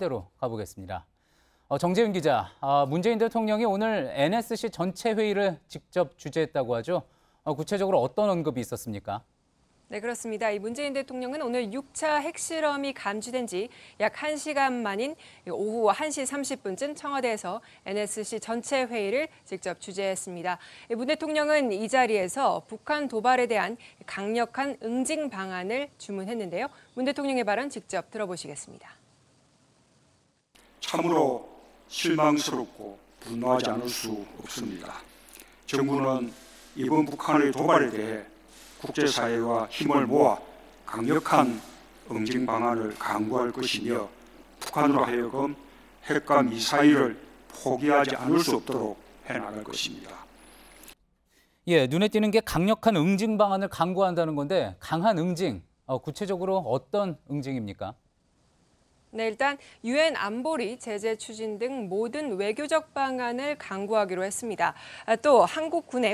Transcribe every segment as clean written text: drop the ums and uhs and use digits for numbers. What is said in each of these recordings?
대로 가보겠습니다. 정재윤 기자, 문재인 대통령이 오늘 NSC 전체 회의를 직접 주재했다고 하죠. 구체적으로 어떤 언급이 있었습니까? 네, 그렇습니다. 이 문재인 대통령은 오늘 6차 핵실험이 감지된 지 약 1시간 만인 오후 1시 30분쯤 청와대에서 NSC 전체 회의를 직접 주재했습니다. 문 대통령은 이 자리에서 북한 도발에 대한 강력한 응징 방안을 주문했는데요. 문 대통령의 발언 직접 들어보시겠습니다. 참으로 실망스럽고 분노하지 않을 수 없습니다. 정부는 이번 북한의 도발에 대해 국제사회와 힘을 모아 강력한 응징 방안을 강구할 것이며 북한으로 하여금 핵과 미사일을 포기하지 않을 수 없도록 해나갈 것입니다. 예, 눈에 띄는 게 강력한 응징 방안을 강구한다는 건데 강한 응징, 구체적으로 어떤 응징입니까? 네, 일단 유엔 안보리 제재 추진 등 모든 외교적 방안을 강구하기로 했습니다. 또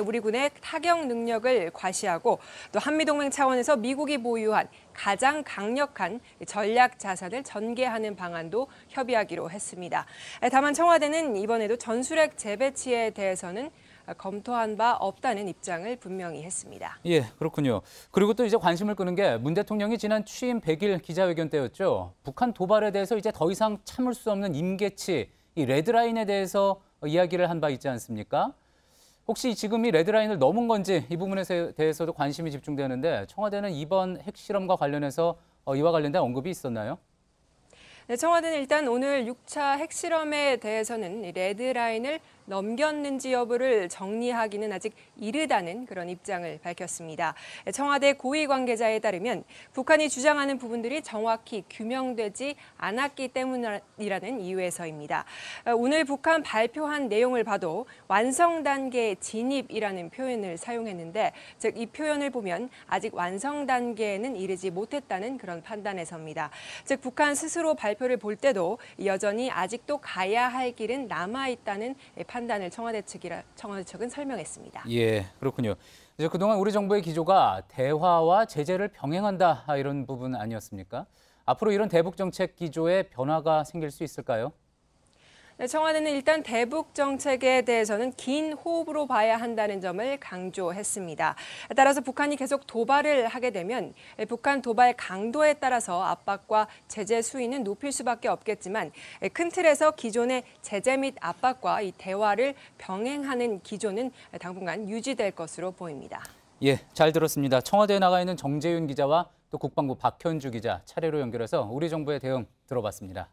우리 군의 타격 능력을 과시하고 또 한미동맹 차원에서 미국이 보유한 가장 강력한 전략 자산을 전개하는 방안도 협의하기로 했습니다. 다만 청와대는 이번에도 전술핵 재배치에 대해서는 검토한 바 없다는 입장을 분명히 했습니다. 예, 그렇군요. 그리고 또 이제 관심을 끄는 게 문 대통령이 지난 취임 100일 기자회견 때였죠. 북한 도발에 대해서 이제 더 이상 참을 수 없는 임계치, 이 레드라인에 대해서 이야기를 한 바 있지 않습니까? 혹시 지금 이 레드라인을 넘은 건지 이 부분에 대해서도 관심이 집중되는데 청와대는 이번 핵실험과 관련해서 이와 관련된 언급이 있었나요? 네, 청와대는 일단 오늘 6차 핵실험에 대해서는 레드라인을 넘겼는지 여부를 정리하기는 아직 이르다는 그런 입장을 밝혔습니다. 청와대 고위 관계자에 따르면 북한이 주장하는 부분들이 정확히 규명되지 않았기 때문이라는 이유에서입니다. 오늘 북한 발표한 내용을 봐도 완성 단계 진입이라는 표현을 사용했는데 즉 이 표현을 보면 아직 완성 단계에는 이르지 못했다는 그런 판단에서입니다. 즉 북한 스스로 발표를 볼 때도 여전히 아직도 가야 할 길은 남아있다는 판단을 청와대 측은 설명했습니다. 예, 그렇군요. 이제 그동안 우리 정부의 기조가 대화와 제재를 병행한다 이런 부분 아니었습니까? 앞으로 이런 대북 정책 기조에 변화가 생길 수 있을까요? 네, 청와대는 일단 대북 정책에 대해서는 긴 호흡으로 봐야 한다는 점을 강조했습니다. 따라서 북한이 계속 도발을 하게 되면 북한 도발 강도에 따라서 압박과 제재 수위는 높일 수밖에 없겠지만 큰 틀에서 기존의 제재 및 압박과 이 대화를 병행하는 기조는 당분간 유지될 것으로 보입니다. 예, 잘 들었습니다. 청와대에 나가 있는 정재윤 기자와 또 국방부 박현주 기자 차례로 연결해서 우리 정부의 대응 들어봤습니다.